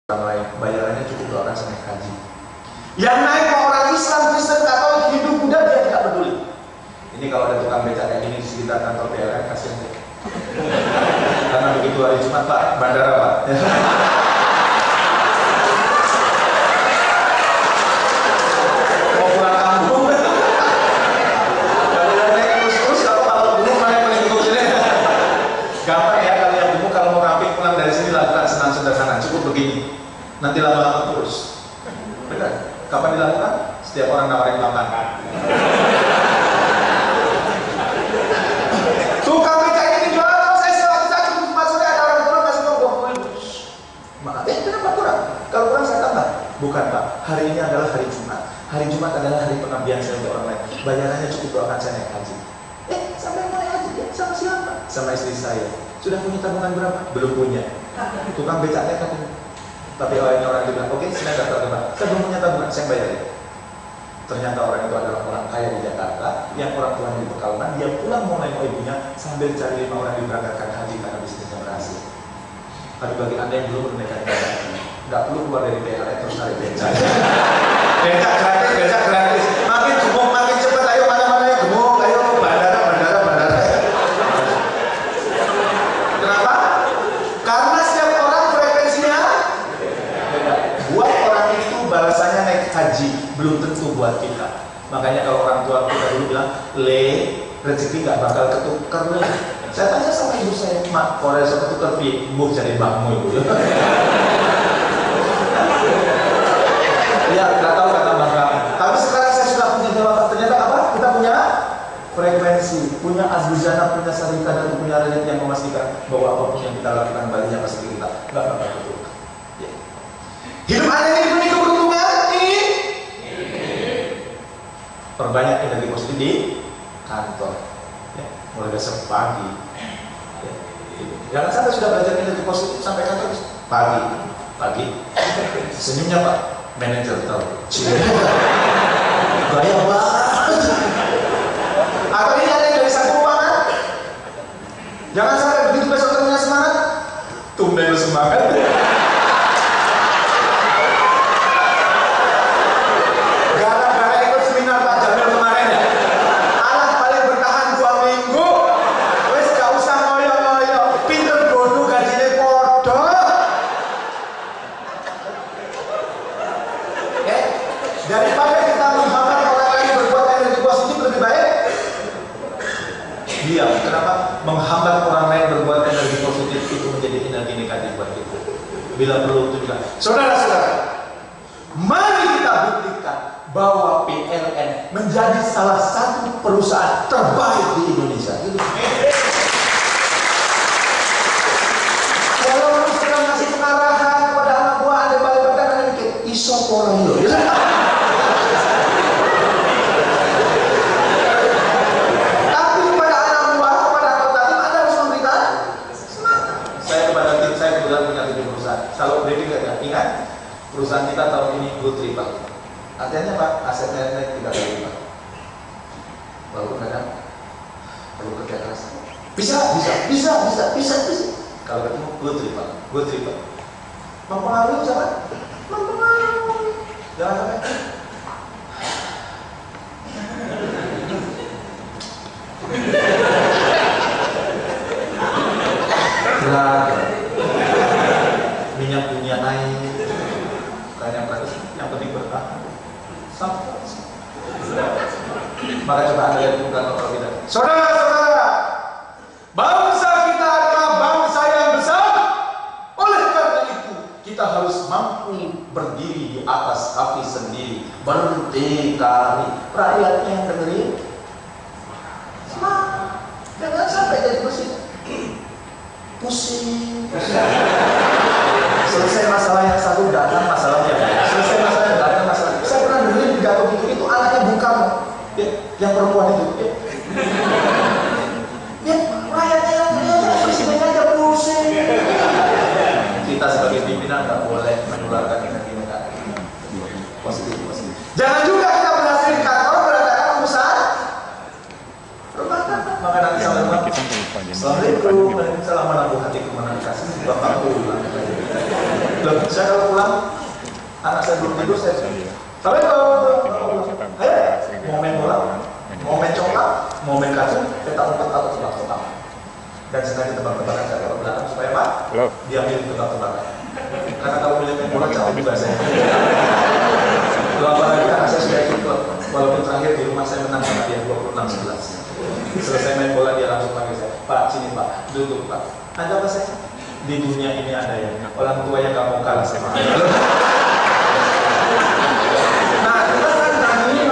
orang lain, bayarannya cukup doakan saya naik haji. Yang naik mau orang Islam, Kristen, Katolik, Hindu, Buddha, dia tidak peduli. Ini kalau ada tukang becak kayak gini di sekitar kantor PLN, kasihan deh. Karena begitu hari Jumat, Pak, bandara, Pak. Mau pulang kampung. Kalau naik terus, kalau gemuk mana yang paling gemuk sini? Gampang ya, kalau yang gemuk kalau mau rapi pulang dari sini lakukan senam sederhana, cukup begini. Nanti lama-lama terus. Benar? Kapan dilakukan? Setiap orang nawarin makan. Tukang becak ini jual, saya sewa kita Jumat sore ada orang kurang kasih uang 20.000. Maaf, kenapa kurang? Kalau kurang saya tambah. Bukan Pak, hari ini adalah hari Jumat. Hari Jumat adalah hari pengabdian saya untuk orang lain. Bayarannya cukup doakan saya naik haji. Sampai naik haji ya? Sama siapa? Sama istri saya. Sudah punya tabungan berapa? Belum punya. Tukang becaknya katanya. Tapi awalnya orang bilang, oke, saya daftar ke Pak. Saya belum punya tabungan, saya bayarin. Ternyata orang itu adalah orang kaya di Jakarta, yang orang tuanya di Pekalongan, dia pulang mau nengok ibunya sambil cari 5 orang diberangkatkan haji karena bisnisnya berhasil. Tapi bagi anda yang belum menaikkan haji, nggak perlu keluar dari PLN terus cari becak. Becak gratis. Makin gemuk, makin cepat. Ayo mana-mana yang gemuk, ayo bandara. Kenapa? Karena setiap orang frekuensinya beda. Buat orang itu balasannya naik haji, belum tentu buat kita. Makanya kalau orang tua kita dulu bilang, rezeki nggak bakal ketukar nih. Saya tanya sama ibu saya, Mak, kalau ada ketukar buh jadi mbakmu ibu. Ya, nggak tahu kata bangga. Tapi sekarang saya sudah punya jawaban. Ternyata apa? Kita punya frekuensi, punya azbuzana, punya sarika, dan punya rezeki yang memastikan bahwa apapun yang kita lakukan baliknya pasti kita nggak bakal ketukar. Ya. Hidup Anda ini penuh keberuntungan. Perbanyak energi positif di kantor. Ya. Mulai besok pagi. Ya. Jangan sampai sudah belajar energi positif sampai kantor pagi. Senyumnya Pak, manajer tahu. Gaya banget. Atau ini ada yang dari satu ruangan. Jangan sampai begitu besok ternyata semangat. Tumben lu semangat. Daripada kita menghambat orang lain berbuat energi positif lebih baik. Diam. Kenapa? Menghambat orang lain berbuat energi positif itu menjadi energi negatif buat kita. Bila perlu itu juga. Saudara-saudara, mari kita buktikan bahwa PLN menjadi salah satu perusahaan terbaik di Indonesia. Kalau lu sedang ngasih pengarahan kepada anak buah, ada balik badan, ada mikir isopor itu. Kalau briefing nggak ingat, perusahaan kita tahun ini go triple. Artinya Pak, asetnya naik 3 kali lipat. Walaupun kadang perlu kerja keras. Bisa. Kalau ketemu go triple. Mempengaruhi jangan? Mempengaruhi. Jangan sampai. Minyak dunia naik, kayak yang penting bertahan. Sampai. Maka coba Anda lihat bukan kalau kita. Saudara-saudara, bangsa kita adalah bangsa yang besar. Oleh karena itu, kita harus mampu berdiri di atas kaki sendiri, berdikari. Rakyatnya yang dengerin, semangat. Jangan sampai jadi pusing. Selesai masalah yang satu, datang masalah yang lain. Selesai masalah yang datang masalah. Saya pernah dengerin pidato itu anaknya bukan yang perempuan itu. Rakyatnya yang presidennya aja pusing. Kita sebagai pimpinan nggak boleh menularkan energi negatif. Positif. Jangan juga kita berhasil di kantor berantakan urusan rumah tangga. Maka nanti Assalamualaikum. Waalaikumsalam warahmatullahi wabarakatuh. Bapak pulang. Loh, saya kalau pulang, anak saya belum tidur, saya tapi kalau mau main bola, mau main coklat, mau main kartu, petak umpet atau tebak-tebakan. Dan sengaja tebak-tebakan saya kalau belakang supaya Pak, dia milih tebak-tebakan. Karena kalau milih main bola capek juga saya. Kalau apalagi anak saya sudah ikut klub, walaupun terakhir di rumah saya menang sama dia 26-11. Selesai main bola dia langsung panggil saya, Pak, sini Pak, duduk Pak. Ada apa saya? Di dunia ini ada ya orang tua yang gak mau kalah sama anak. Nah, kita kan nangis,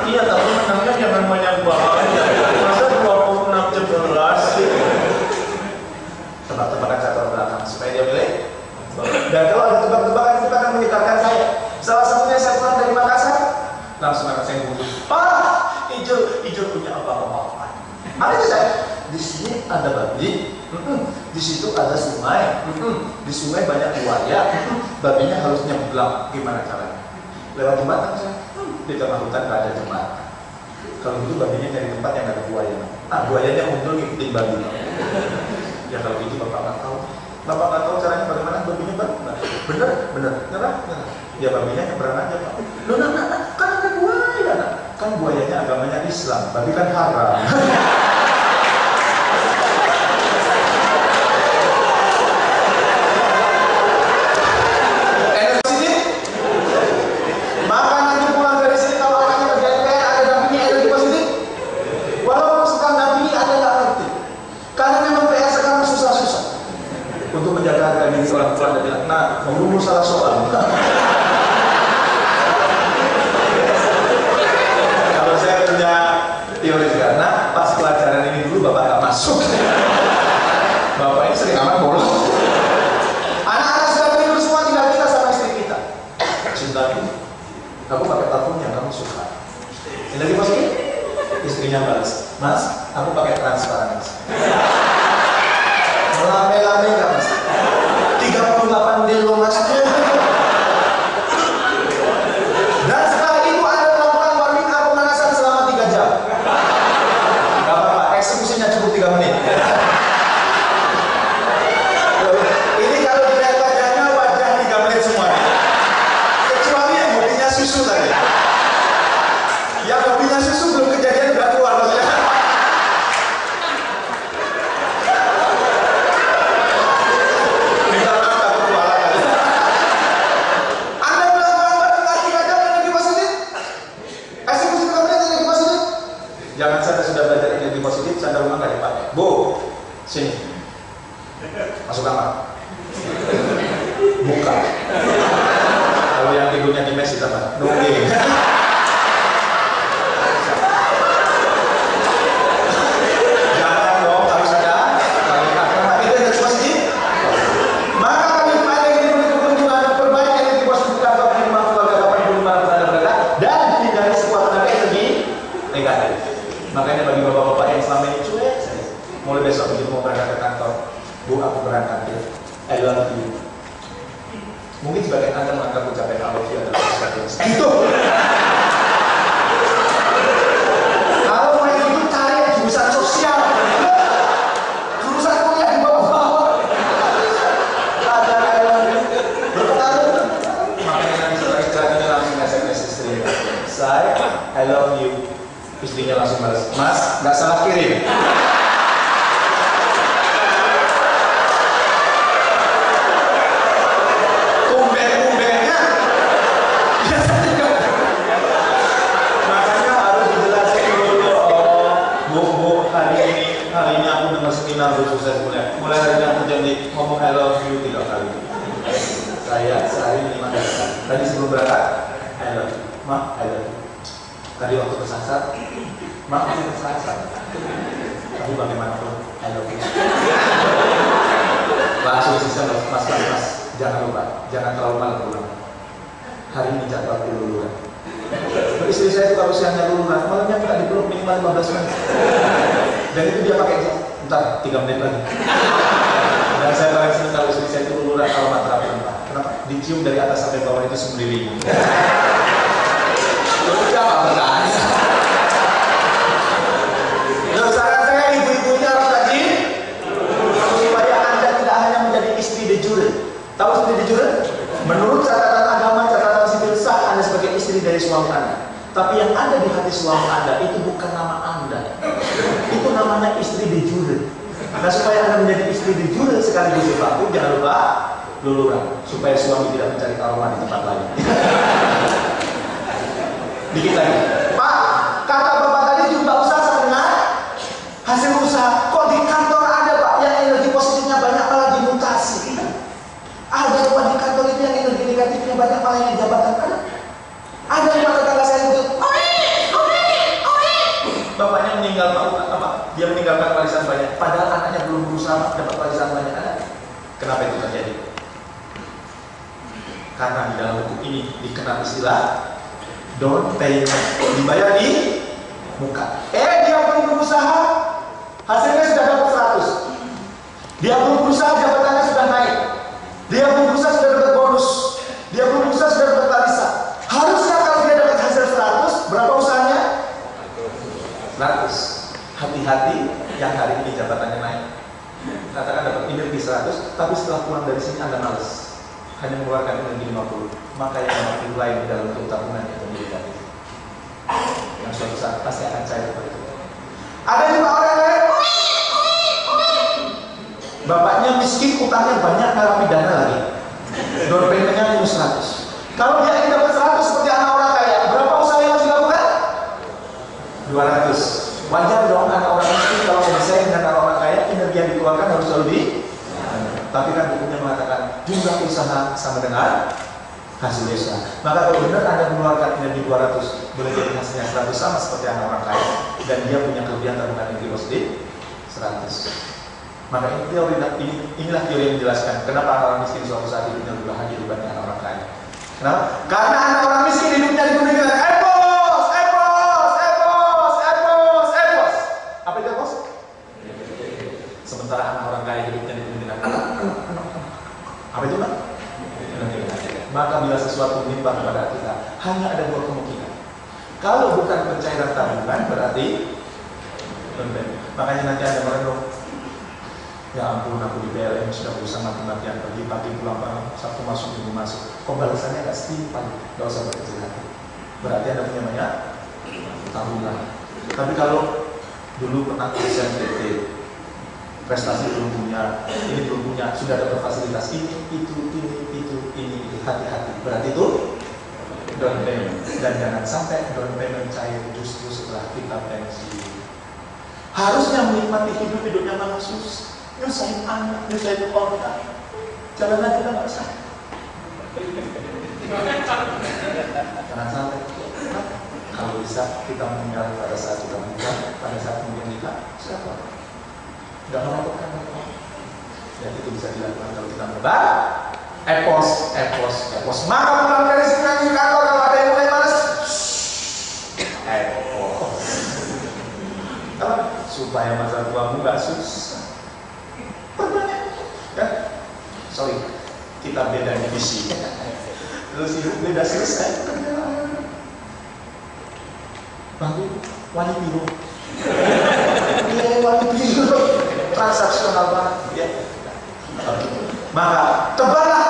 iya tapi menangnya jangan banyak bahaya. Masa 26-11 sih? Tebak-tebakan satu belakang supaya dia milih. Dan kalau ada tebak-tebakan itu akan menyegarkan saya. Salah satunya saya pulang dari Makassar, langsung anak saya ngomong, Pak, hijau punya apa-apa. Ada itu saya. Di sini ada babi, di situ ada sungai, di sungai banyak buaya, babinya harus nyeblak. Gimana caranya? Lewat jembatan saya. Di tengah hutan nggak ada jembatan. Kalau gitu babinya cari tempat yang ada buaya. Nah, buayanya muncul ngikutin babi. Ya kalau gitu bapak nggak tahu. Bapak nggak tahu caranya bagaimana babinya bener, nyerah. Ya babinya nyebrang aja Pak. Loh, kan ada buaya, kan buayanya agamanya Islam, babi kan haram. Salah soal. Kalau saya punya teori karena pas pelajaran ini dulu bapak nggak masuk. Bapak ini sering amat bolos. Anak-anak sudah tidur semua, tinggal kita sama istri kita. Cintaku, aku pakai parfum yang kamu suka. Ini lagi positif. Istrinya balas, Mas, aku pakai transparan. Lame-lame nggak Mas? 38 di rumah saja. Dan setelah itu ada melakukan warming up pemanasan selama 3 jam. Gak apa-apa, eksekusinya cukup 3 menit. Ini kalau dilihat wajahnya, wajah 3 menit semua. Kecuali yang hobinya susu tadi. Yang hobinya susu belum kejadian udah keluar maksudnya. Jangan saya sudah belajar energi positif, sandal rumah nggak dipakai. Bu, sini, masuk kamar, buka. Kalau yang tidurnya di mes kita apa? Nungging. Jangan dong, harus ada. Itu energi positif. Maka kami pada ini untuk kunjungan perbaiki energi positif kantor rumah keluarga 85 berada dan hindari sebuah tenaga energi negatif. Makanya bagi bapak-bapak yang selama ini cuek, mulai besok begitu mau berangkat ke kantor, Bu, aku berangkat ya, I love you. Mungkin sebagian Anda menganggap ucapan I love you adalah sesuatu yang itu. Kalau mau itu cari jurusan sosial, jurusan kuliah di bawah-bawah. Ada I love you, berpengaruh. Makanya nanti setelah istirahatnya langsung SMS istri. Saya, I love you. Istrinya langsung balas, Mas, nggak salah kirim. Tumben-tumbennya biasanya juga. Makanya harus dijelasin dulu. Bu, hari ini aku dengar seminar sukses kuliah. Mulai hari ini aku janji ngomong I love you 3 kali. Saya sehari 5 kali. Tadi sebelum berangkat, I love you. Ma, I love you. Tadi waktu kesasar, Mak, aku kesasar. Tapi bagaimanapun, I love you. Langsung sistem, mas, jangan lupa, jangan terlalu malam pulang. Hari ini jadwal luluran. Istri saya itu kalau siangnya luluran, malamnya nggak dipeluk minimal 15 menit. Dan itu dia pakai entar 3 menit lagi. Dan saya paling senang kalau istri saya itu luluran kalau terapi. Kenapa? Dicium dari atas sampai bawah itu semeliling. Udah apa bertanya? Loh, saran saya ibu-ibunya harus rajin supaya Anda tidak hanya menjadi istri de jure. Tahu istri de jure? menjadi suami Anda. Tapi yang ada di hati suami Anda itu bukan nama Anda. Itu namanya istri de jure. Nah, supaya Anda menjadi istri de jure sekaligus de facto, jangan lupa luluran, supaya suami tidak mencari aroma di tempat lain. Dikit lagi, Pak, kata Bapak tadi jumpa usaha sama dengan hasil usaha. Kok di kantor ada, Pak, yang energi positifnya banyak malah dimutasi? Ada Pak di kantor itu yang energi negatifnya banyak malah yang jabatan ada. Ada yang tetangga saya itu, bapaknya meninggal, apa? Dia meninggalkan warisan banyak, padahal anaknya belum berusaha dapat warisan banyak. Ada. Kenapa itu terjadi? Karena di dalam buku ini dikenal istilah down payment, dibayar di muka. Dia belum berusaha, hasilnya sudah dapat 100. Dia belum berusaha, jabatannya sudah naik. Dia belum berusaha, sudah dapat bonus. Dia belum berusaha, sudah dapat barisan. Harusnya kalau dia dapat hasil 100, berapa usahanya? 100. Hati-hati yang hari ini jabatannya naik. Katakan dapat energi 100, tapi setelah pulang dari sini Anda males, hanya mengeluarkan energi 50. Maka yang makin lain di dalam tabungan itu menjadi negatif. Yang suatu saat pasti akan cair seperti itu. Ada juga orang lain, bapaknya miskin, utangnya banyak, ngalami dana lagi. Down payment-nya minus 100. Kalau dia ingin dapat 100 seperti anak orang kaya, berapa usaha yang harus dilakukan? 200. Wajar dong anak orang miskin kalau bersaing dengan anak orang kaya, energi yang dikeluarkan harus lebih. Tapi kan bukunya mengatakan jumlah usaha sama dengan hasil usaha. Maka kalau benar Anda mengeluarkan energi 200, boleh jadi hasilnya 100 sama seperti anak orang kaya, dan dia punya kelebihan tabungan energi positif 100. Maka inilah teori yang menjelaskan kenapa anak orang miskin suatu saat hidupnya lebih bahagia dibanding anak orang kaya. Kenapa? Karena anak orang miskin hidupnya dipenuhi dengan epos. Apa itu epos? Sementara anak orang kaya hidupnya dipenuhi dengan apa itu, Pak? Maka bila sesuatu menimpa kepada kita, hanya ada dua kemungkinan. Kalau bukan pencairan tabungan, berarti makanya nanti Anda merenung, ya ampun, aku di PLN sudah berusaha mati-matian, pagi-pagi pulang malam, Sabtu masuk, Minggu masuk. Kok balasannya gak setimpal? Gak usah berkecil hati. Berarti Anda punya banyak tabungan. Tapi kalau dulu pernah tulisan PT, prestasi belum punya, ini belum punya, sudah dapat fasilitas ini, itu, hati-hati. Berarti itu down payment. Dan jangan sampai down payment cair justru setelah kita pensiun. Harusnya menikmati hidupnya malah susah. Nyusahin anak, nyusahin orang. Jalan aja kita nggak usah. Jangan sampai. Kalau bisa kita meninggal pada saat kita menikah, pada saat kemudian nikah, siapa? Nggak merepotkan apa. Dan itu bisa dilakukan kalau kita berubah. Epos. Maka pulang dari sini lagi kantor kalau ada yang mulai males. Epos. Supaya masa tuamu nggak susah. Perbanyak. Ya? Sorry, kita beda divisi. Terus hidup beda selesai. Bantu wali biru. Iya, wali biru. Transaksional banget. Ya. Maka tebarlah